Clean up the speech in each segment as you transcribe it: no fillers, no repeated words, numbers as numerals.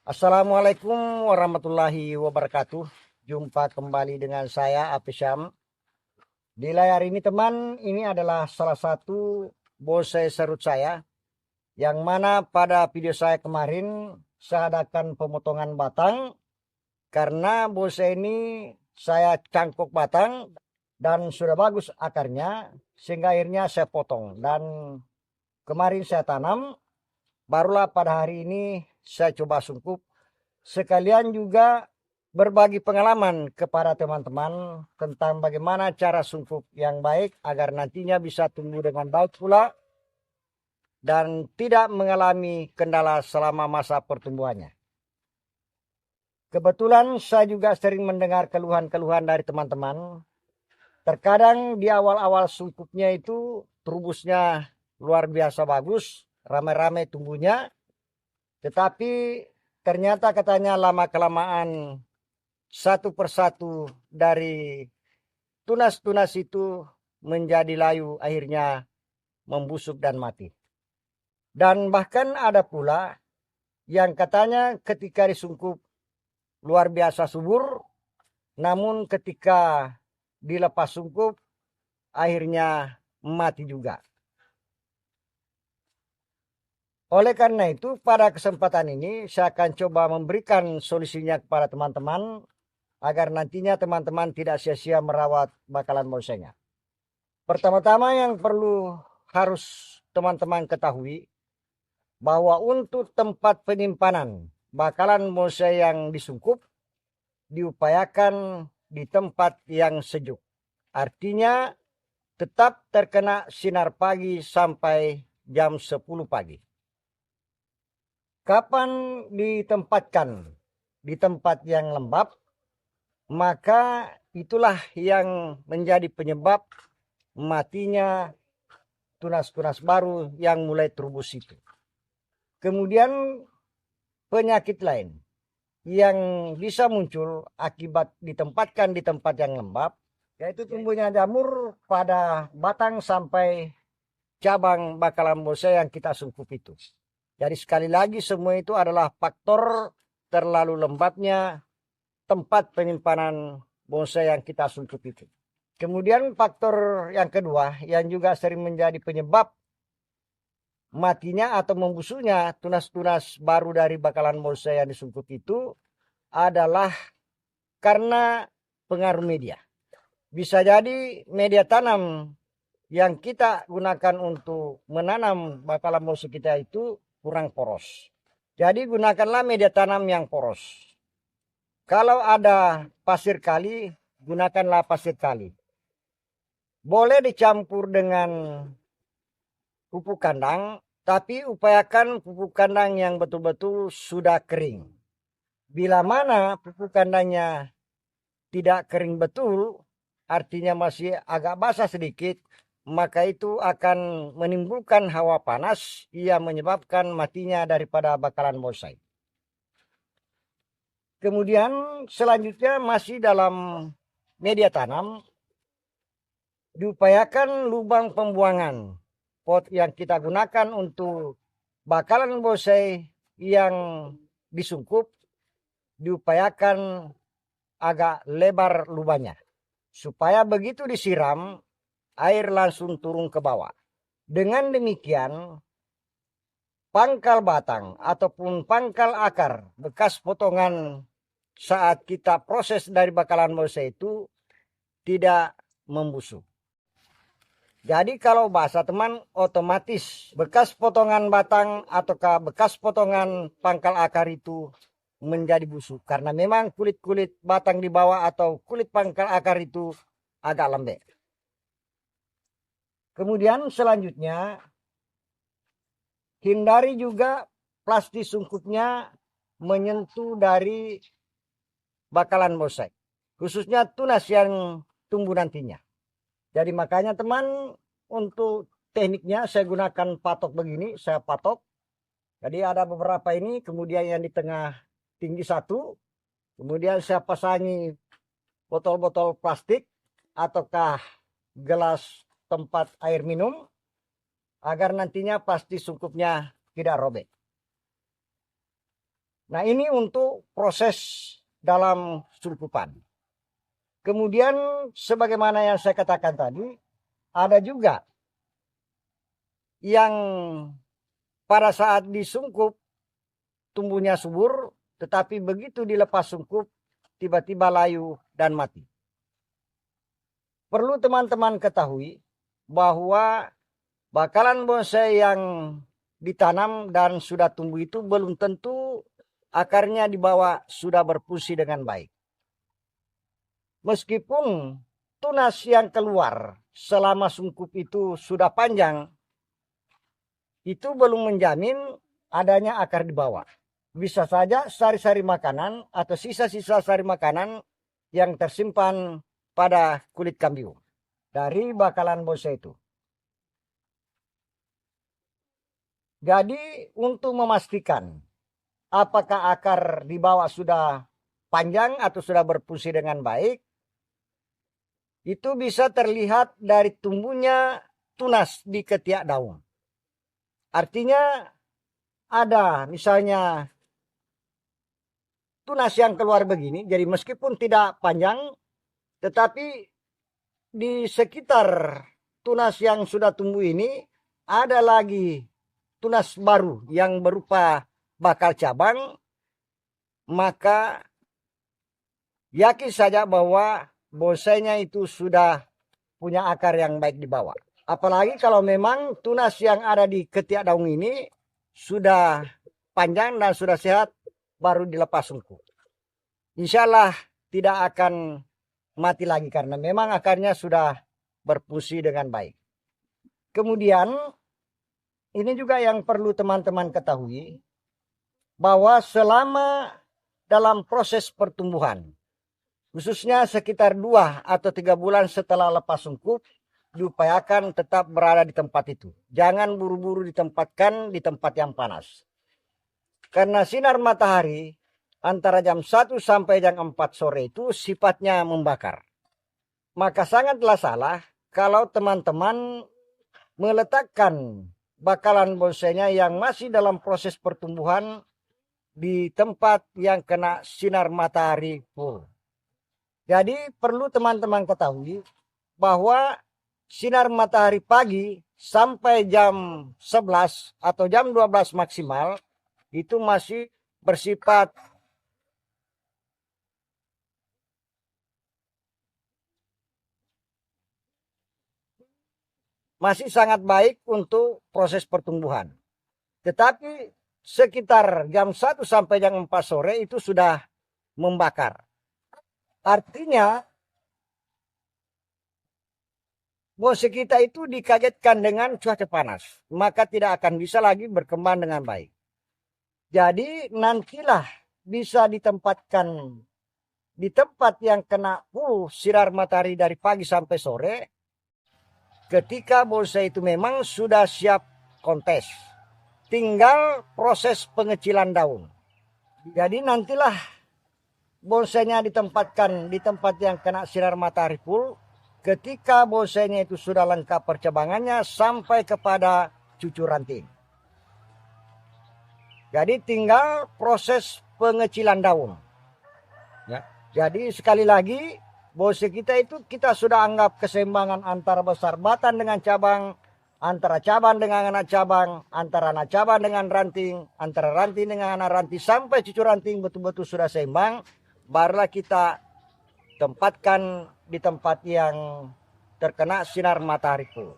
Assalamualaikum warahmatullahi wabarakatuh. Jumpa kembali dengan saya Apisyam. Di layar ini teman, ini adalah salah satu bonsai serut saya, yang mana pada video saya kemarin saya adakan pemotongan batang karena bonsai ini saya cangkok batang dan sudah bagus akarnya, sehingga akhirnya saya potong dan kemarin saya tanam. Barulah pada hari ini saya coba sungkup, sekalian juga berbagi pengalaman kepada teman-teman tentang bagaimana cara sungkup yang baik agar nantinya bisa tumbuh dengan baik pula dan tidak mengalami kendala selama masa pertumbuhannya. Kebetulan saya juga sering mendengar keluhan-keluhan dari teman-teman. Terkadang di awal-awal sungkupnya itu terubusnya luar biasa bagus, rame-rame tumbuhnya, tetapi ternyata katanya lama-kelamaan satu persatu dari tunas-tunas itu menjadi layu, akhirnya membusuk dan mati. Dan bahkan ada pula yang katanya ketika disungkup luar biasa subur, namun ketika dilepas sungkup akhirnya mati juga. Oleh karena itu, pada kesempatan ini saya akan coba memberikan solusinya kepada teman-teman agar nantinya teman-teman tidak sia-sia merawat bakalan bonsainya. Pertama-tama yang perlu harus teman-teman ketahui bahwa untuk tempat penyimpanan bakalan bonsai yang disungkup diupayakan di tempat yang sejuk. Artinya tetap terkena sinar pagi sampai jam 10 pagi. Kapan ditempatkan di tempat yang lembab, maka itulah yang menjadi penyebab matinya tunas-tunas baru yang mulai terubus itu. Kemudian penyakit lain yang bisa muncul akibat ditempatkan di tempat yang lembab, yaitu tumbuhnya jamur pada batang sampai cabang bakalan bonsai yang kita sungkup itu. Jadi sekali lagi semua itu adalah faktor terlalu lembabnya tempat penyimpanan bonsai yang kita sungkup itu. Kemudian faktor yang kedua yang juga sering menjadi penyebab matinya atau membusuknya tunas-tunas baru dari bakalan bonsai yang disungkup itu adalah karena pengaruh media. Bisa jadi media tanam yang kita gunakan untuk menanam bakalan bonsai kita itu kurang poros. Jadi gunakanlah media tanam yang poros. Kalau ada pasir kali, gunakanlah pasir kali. Boleh dicampur dengan pupuk kandang, tapi upayakan pupuk kandang yang betul-betul sudah kering. Bila mana pupuk kandangnya tidak kering betul, artinya masih agak basah sedikit, maka itu akan menimbulkan hawa panas yang menyebabkan matinya daripada bakalan bonsai. Kemudian selanjutnya masih dalam media tanam, diupayakan lubang pembuangan pot yang kita gunakan untuk bakalan bonsai yang disungkup diupayakan agak lebar lubangnya, supaya begitu disiram air langsung turun ke bawah. Dengan demikian pangkal batang ataupun pangkal akar bekas potongan saat kita proses dari bakalan bonsai itu tidak membusuk. Jadi kalau bahasa teman, otomatis bekas potongan batang ataukah bekas potongan pangkal akar itu menjadi busuk. Karena memang kulit-kulit batang di bawah atau kulit pangkal akar itu agak lembek. Kemudian selanjutnya, hindari juga plastik sungkupnya menyentuh dari bakalan bonsai. Khususnya tunas yang tumbuh nantinya. Jadi makanya teman, untuk tekniknya saya gunakan patok begini, saya patok. Jadi ada beberapa ini, kemudian yang di tengah tinggi satu, kemudian saya pasangi botol-botol plastik ataukah gelas tempat air minum, agar nantinya plastik sungkupnya tidak robek. Nah, ini untuk proses dalam sungkupan. Kemudian sebagaimana yang saya katakan tadi, ada juga yang pada saat disungkup tumbuhnya subur, tetapi begitu dilepas sungkup tiba-tiba layu dan mati. Perlu teman-teman ketahui bahwa bakalan bonsai yang ditanam dan sudah tumbuh itu belum tentu akarnya di bawah sudah berfungsi dengan baik. Meskipun tunas yang keluar selama sungkup itu sudah panjang, itu belum menjamin adanya akar di bawah. Bisa saja sari-sari makanan atau sisa-sisa sari makanan yang tersimpan pada kulit kambium dari bakalan bonsai itu. Jadi untuk memastikan apakah akar di bawah sudah panjang atau sudah berfungsi dengan baik, itu bisa terlihat dari tumbuhnya tunas di ketiak daun. Artinya ada misalnya tunas yang keluar begini, jadi meskipun tidak panjang, tetapi di sekitar tunas yang sudah tumbuh ini ada lagi tunas baru yang berupa bakal cabang, maka yakin saja bahwa bonsainya itu sudah punya akar yang baik di bawah. Apalagi kalau memang tunas yang ada di ketiak daun ini sudah panjang dan sudah sehat, baru dilepas sungkup. Insya Allah tidak akan mati lagi karena memang akarnya sudah berfungsi dengan baik. Kemudian ini juga yang perlu teman-teman ketahui, bahwa selama dalam proses pertumbuhan, khususnya sekitar 2 atau 3 bulan setelah lepas sungkup, diupayakan tetap berada di tempat itu. Jangan buru-buru ditempatkan di tempat yang panas. Karena sinar matahari antara jam 1 sampai jam 4 sore itu sifatnya membakar. Maka sangatlah salah kalau teman-teman meletakkan bakalan bonsainya yang masih dalam proses pertumbuhan di tempat yang kena sinar matahari full. Jadi perlu teman-teman ketahui bahwa sinar matahari pagi sampai jam 11 atau jam 12 maksimal itu masih bersifat masih sangat baik untuk proses pertumbuhan. Tetapi sekitar jam 1 sampai jam 4 sore itu sudah membakar. Artinya bonsai kita itu dikagetkan dengan cuaca panas, maka tidak akan bisa lagi berkembang dengan baik. Jadi nantilah bisa ditempatkan di tempat yang kena full sinar matahari dari pagi sampai sore, ketika bonsai itu memang sudah siap kontes. Tinggal proses pengecilan daun. Jadi nantilah bonsainya ditempatkan di tempat yang kena sinar matahari full, ketika bonsainya itu sudah lengkap percabangannya sampai kepada cucur ranting. Jadi tinggal proses pengecilan daun. Ya. Jadi sekali lagi bonsai kita itu kita sudah anggap keseimbangan antara besar batang dengan cabang, antara cabang dengan anak cabang, antara anak cabang dengan ranting, antara ranting dengan anak ranting sampai cucur ranting betul-betul sudah seimbang. Barulah kita tempatkan di tempat yang terkena sinar matahari full.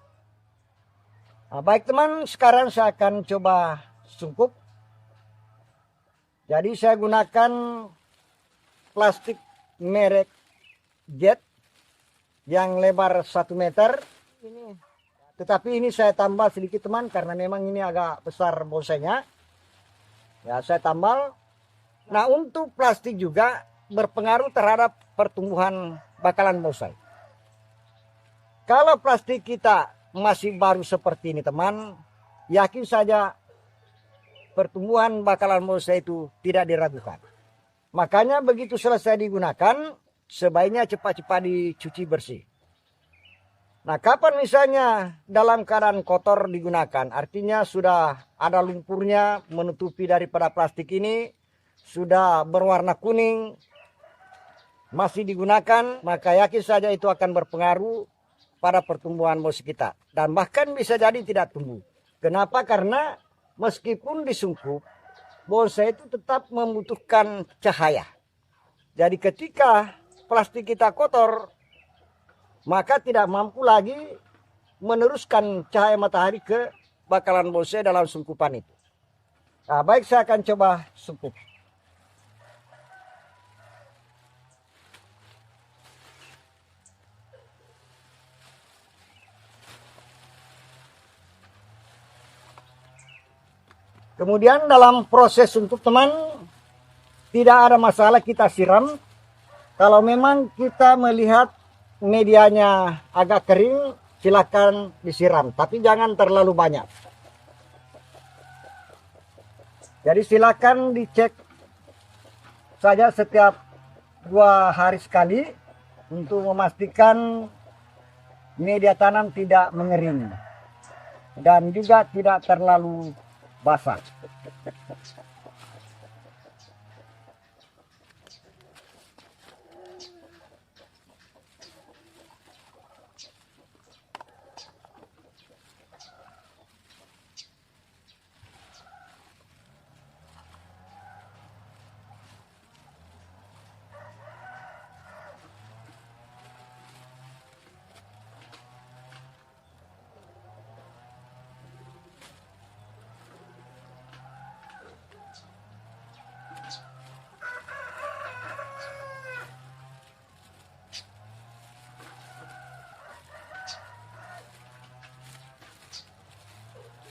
Nah, baik teman, sekarang saya akan coba sungkup. Jadi saya gunakan plastik merek Jet yang lebar 1 meter. Tetapi ini saya tambah sedikit teman karena memang ini agak besar bonsainya. Ya, saya tambal. Nah, untuk plastik juga berpengaruh terhadap pertumbuhan bakalan bonsai. Kalau plastik kita masih baru seperti ini teman, yakin saja pertumbuhan bakalan bonsai itu tidak diragukan. Makanya begitu selesai digunakan, sebaiknya cepat-cepat dicuci bersih. Nah, kapan misalnya dalam keadaan kotor digunakan, artinya sudah ada lumpurnya menutupi daripada plastik ini, sudah berwarna kuning masih digunakan, maka yakin saja itu akan berpengaruh pada pertumbuhan bonsai kita. Dan bahkan bisa jadi tidak tumbuh. Kenapa? Karena meskipun disungkup, bonsai itu tetap membutuhkan cahaya. Jadi ketika plastik kita kotor, maka tidak mampu lagi meneruskan cahaya matahari ke bakalan bonsai dalam sungkupan itu. Nah, baik, saya akan coba sungkup. Kemudian dalam proses sungkup teman, tidak ada masalah kita siram. Kalau memang kita melihat medianya agak kering, silakan disiram, tapi jangan terlalu banyak. Jadi silakan dicek saja setiap 2 hari sekali untuk memastikan media tanam tidak mengering dan juga tidak terlalu basah.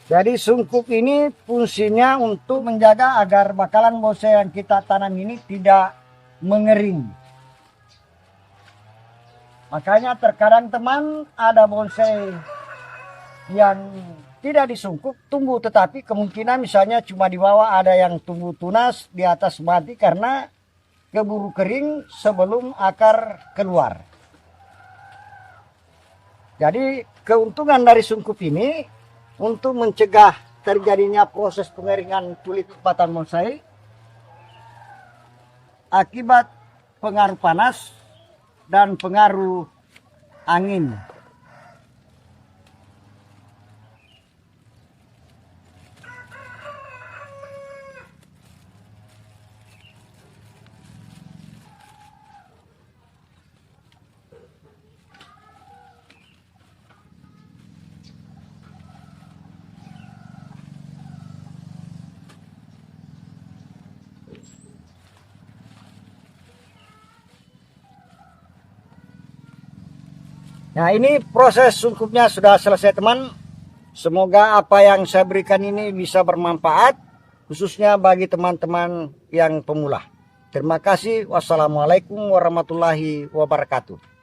Jadi sungkup ini fungsinya untuk menjaga agar bakalan bonsai yang kita tanam ini tidak mengering. Makanya terkadang teman, ada bonsai yang tidak disungkup tumbuh, tetapi kemungkinan misalnya cuma di bawah ada yang tumbuh tunas, di atas mati karena keburu kering sebelum akar keluar. Jadi keuntungan dari sungkup ini untuk mencegah terjadinya proses pengeringan kulit batang bonsai akibat pengaruh panas dan pengaruh angin. Nah, ini proses sungkupnya sudah selesai teman. Semoga apa yang saya berikan ini bisa bermanfaat, khususnya bagi teman-teman yang pemula. Terima kasih. Wassalamualaikum warahmatullahi wabarakatuh.